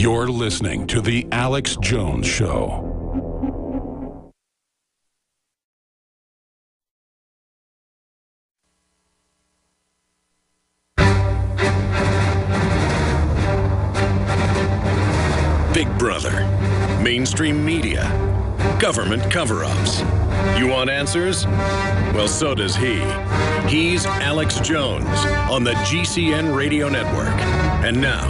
You're listening to The Alex Jones Show. Big Brother, mainstream media, government cover-ups. You want answers? Well, so does he. He's Alex Jones on the GCN Radio Network. And now,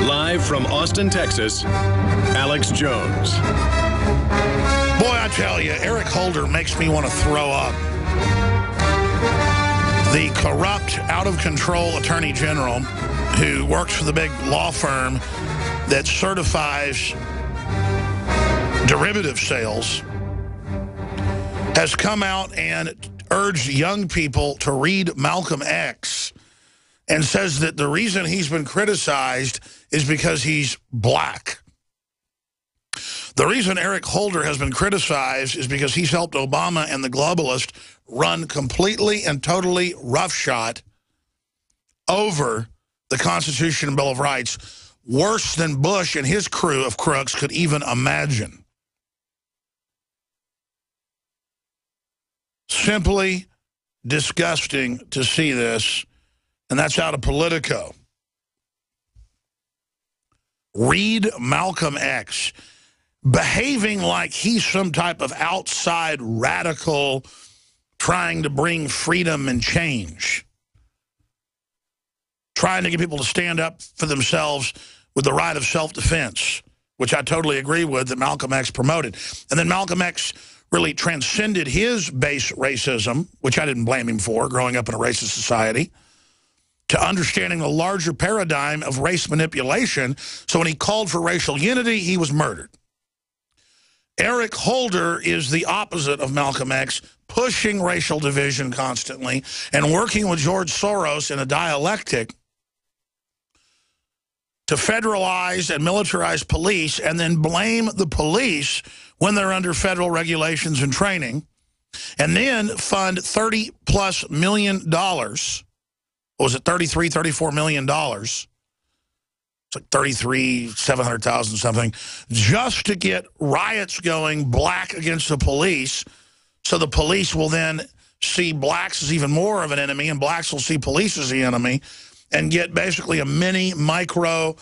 live from Austin, Texas, Alex Jones. Boy, I tell you, Eric Holder makes me want to throw up. The corrupt, out-of-control Attorney General who works for the big law firm that certifies derivative sales has come out and urged young people to read Malcolm X and says that the reason he's been criticized is because he's black. The reason Eric Holder has been criticized is because he's helped Obama and the globalists run completely and totally roughshod over the Constitution and Bill of Rights, worse than Bush and his crew of crooks could even imagine. Simply disgusting to see this, and that's out of Politico. Read Malcolm X, behaving like he's some type of outside radical trying to bring freedom and change, trying to get people to stand up for themselves with the right of self-defense, which I totally agree with, that Malcolm X promoted. And then Malcolm X really transcended his base racism, which I didn't blame him for, growing up in a racist society, to understanding the larger paradigm of race manipulation. So when he called for racial unity, he was murdered. Eric Holder is the opposite of Malcolm X, pushing racial division constantly and working with George Soros in a dialectic to federalize and militarize police and then blame the police when they're under federal regulations and training, and then fund $30+ million. What was it, $34 million? It's like $700,000 something, just to get riots going, black against the police, so the police will then see blacks as even more of an enemy, and blacks will see police as the enemy, and get basically a mini, micro,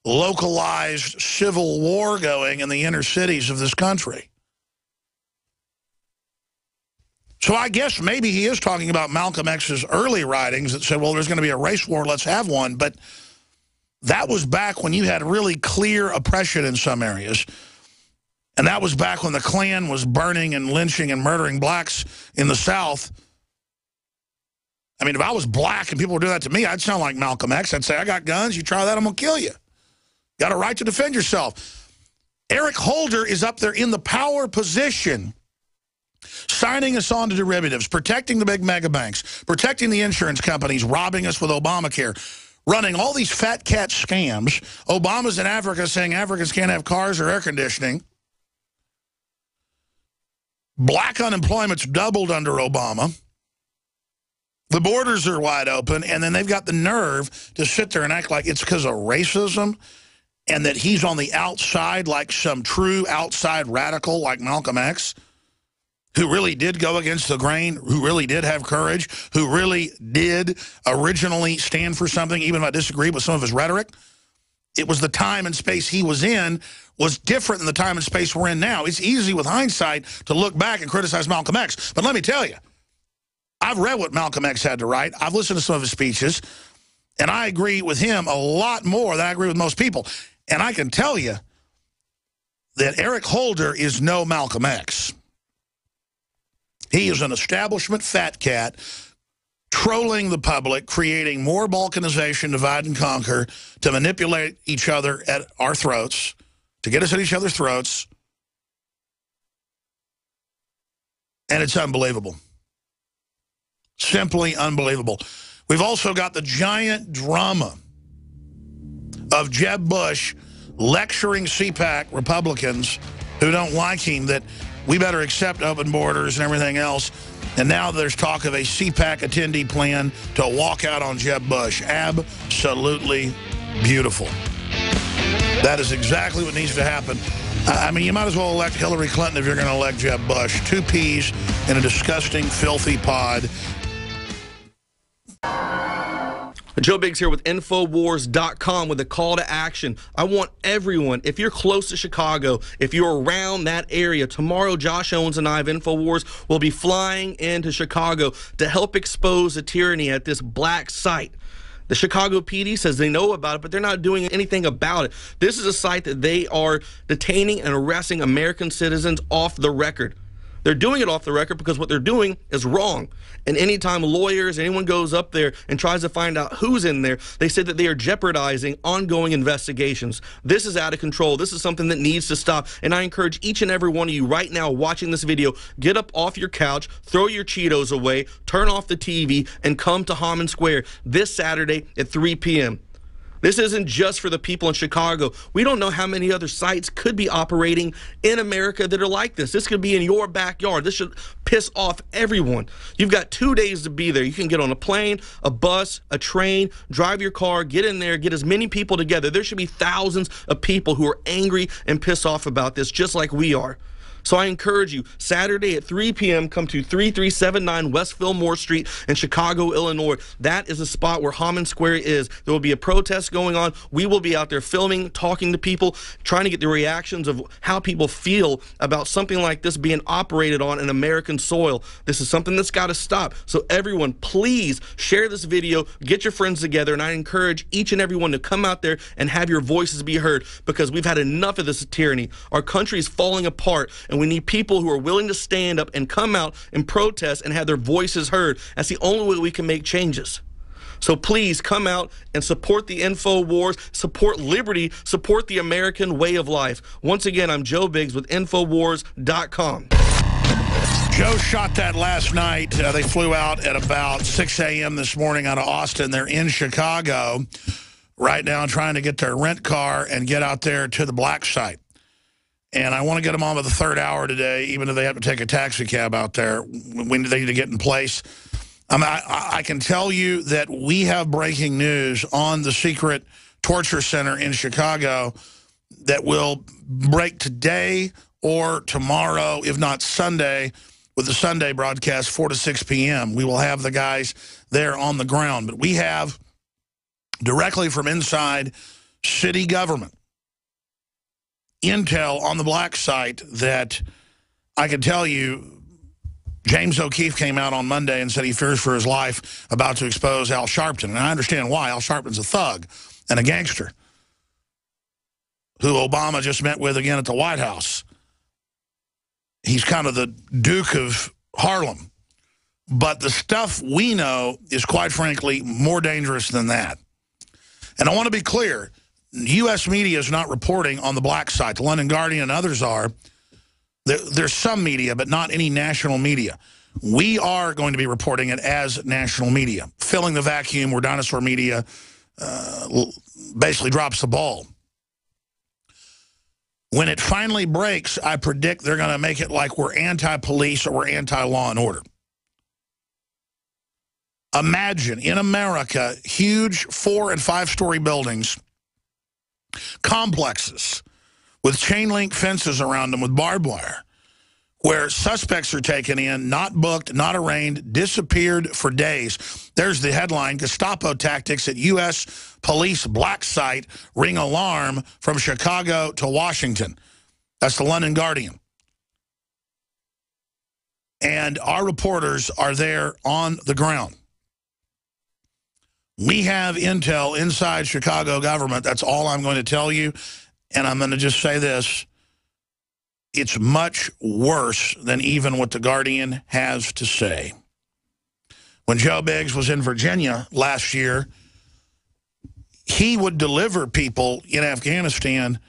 localized civil war going in the inner cities of this country. So I guess maybe he is talking about Malcolm X's early writings that said, well, there's going to be a race war, let's have one. But that was back when you had really clear oppression in some areas. And that was back when the Klan was burning and lynching and murdering blacks in the South. I mean, if I was black and people were doing that to me, I'd sound like Malcolm X. I'd say, I got guns, you try that, I'm going to kill you. Got a right to defend yourself. Eric Holder is up there in the power position, signing us on to derivatives, protecting the big mega banks, protecting the insurance companies, robbing us with Obamacare, running all these fat cat scams. Obama's in Africa saying Africans can't have cars or air conditioning. Black unemployment's doubled under Obama. The borders are wide open, and then they've got the nerve to sit there and act like it's because of racism and that he's on the outside like some true outside radical like Malcolm X, who really did go against the grain, who really did have courage, who really did originally stand for something, even if I disagree with some of his rhetoric. It was the time and space he was in was different than the time and space we're in now. It's easy with hindsight to look back and criticize Malcolm X. But let me tell you, I've read what Malcolm X had to write. I've listened to some of his speeches, and I agree with him a lot more than I agree with most people. And I can tell you that Eric Holder is no Malcolm X. He is an establishment fat cat trolling the public, creating more balkanization, divide and conquer, to manipulate each other at our throats, to get us at each other's throats. And it's unbelievable. Simply unbelievable. We've also got the giant drama of Jeb Bush lecturing CPAC Republicans who don't like him that we better accept open borders and everything else. And now there's talk of a CPAC attendee plan to walk out on Jeb Bush. Absolutely beautiful. That is exactly what needs to happen. I mean, you might as well elect Hillary Clinton if you're going to elect Jeb Bush. 2 peas in a disgusting, filthy pod. Joe Biggs here with Infowars.com with a call to action. I want everyone, if you're close to Chicago, if you're around that area, tomorrow Josh Owens and I of Infowars will be flying into Chicago to help expose the tyranny at this black site. The Chicago PD says they know about it, but they're not doing anything about it. This is a site that they are detaining and arresting American citizens off the record. They're doing it off the record because what they're doing is wrong. And anytime lawyers, anyone goes up there and tries to find out who's in there, they say that they are jeopardizing ongoing investigations. This is out of control. This is something that needs to stop. And I encourage each and every one of you right now watching this video, get up off your couch, throw your Cheetos away, turn off the TV, and come to Hammond Square this Saturday at 3 p.m. This isn't just for the people in Chicago. We don't know how many other sites could be operating in America that are like this. This could be in your backyard. This should piss off everyone. You've got 2 days to be there. You can get on a plane, a bus, a train, drive your car, get in there, get as many people together. There should be thousands of people who are angry and pissed off about this, just like we are. So I encourage you, Saturday at 3 p.m., come to 3379 West Fillmore Street in Chicago, Illinois. That is the spot where Hammond Square is. There will be a protest going on. We will be out there filming, talking to people, trying to get the reactions of how people feel about something like this being operated on in American soil. This is something that's got to stop. So everyone, please share this video, get your friends together, and I encourage each and everyone to come out there and have your voices be heard, because we've had enough of this tyranny. Our country is falling apart, and we need people who are willing to stand up and come out and protest and have their voices heard. That's the only way we can make changes. So please come out and support the InfoWars, support liberty, support the American way of life. Once again, I'm Joe Biggs with Infowars.com. Joe shot that last night. They flew out at about 6 a.m. this morning out of Austin. They're in Chicago right now trying to get their rent car and get out there to the black site. And I want to get them on with the third hour today, even if they have to take a taxi cab out there. When do they need to get in place? I can tell you that we have breaking news on the secret torture center in Chicago that will break today or tomorrow, if not Sunday, with the Sunday broadcast, 4 to 6 p.m. We will have the guys there on the ground. But we have directly from inside city government intel on the black site that I can tell you James O'Keefe came out on Monday and said he fears for his life about to expose Al Sharpton. And I understand why. Al Sharpton's a thug and a gangster who Obama just met with again at the White House. He's kind of the Duke of Harlem. But the stuff we know is, quite frankly, more dangerous than that. And I want to be clear, U.S. media is not reporting on the black site. The London Guardian and others are. There's some media, but not any national media. We are going to be reporting it as national media, filling the vacuum where dinosaur media basically drops the ball. When it finally breaks, I predict they're going to make it like we're anti-police or we're anti-law and order. Imagine, in America, huge 4- and 5-story buildings, complexes with chain link fences around them with barbed wire, where suspects are taken in, not booked, not arraigned, disappeared for days. There's the headline: Gestapo tactics at U.S. police black site ring alarm from Chicago to Washington. That's the London Guardian. And our reporters are there on the ground. We have intel inside Chicago government. That's all I'm going to tell you. And I'm going to just say this. It's much worse than even what the Guardian has to say. When Joe Biggs was in Virginia last year, he would deliver people in Afghanistan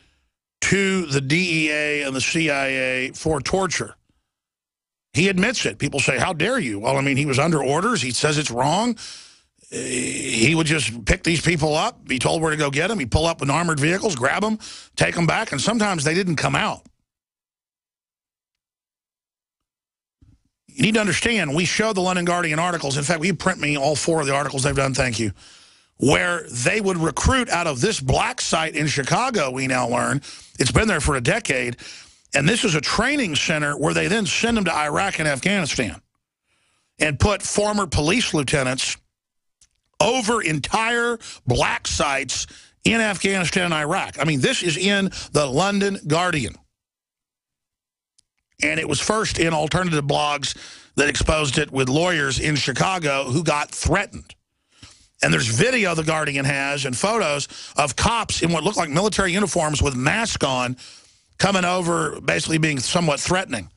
to the DEA and the CIA for torture. He admits it. People say, how dare you? Well, I mean, he was under orders. He says it's wrong. He would just pick these people up, be told where to go get them. He'd pull up in armored vehicles, grab them, take them back, and sometimes they didn't come out. You need to understand, we show the London Guardian articles. In fact, will you print me all 4 of the articles they've done? Thank you. where they would recruit out of this black site in Chicago, we now learn. It's been there for a decade. And this is a training center where they then send them to Iraq and Afghanistan and put former police lieutenants over entire black sites in Afghanistan and Iraq. I mean, this is in the London Guardian. And it was first in alternative blogs that exposed it with lawyers in Chicago who got threatened. And there's video the Guardian has and photos of cops in what look like military uniforms with masks on coming over, basically being somewhat threatening.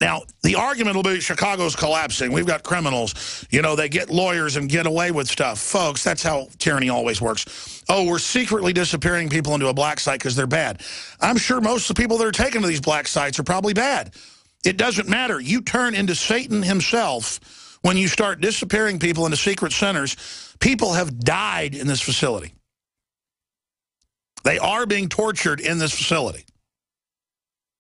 Now, the argument will be Chicago's collapsing. We've got criminals. You know, they get lawyers and get away with stuff. Folks, that's how tyranny always works. Oh, we're secretly disappearing people into a black site because they're bad. I'm sure most of the people that are taken to these black sites are probably bad. It doesn't matter. You turn into Satan himself when you start disappearing people into secret centers. People have died in this facility. They are being tortured in this facility.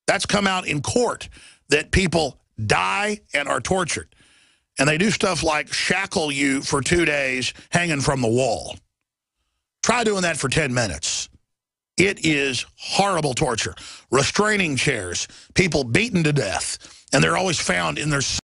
That's come out in court, that people die and are tortured. And they do stuff like shackle you for 2 days hanging from the wall. Try doing that for 10 minutes. It is horrible torture. Restraining chairs, people beaten to death. And they're always found in their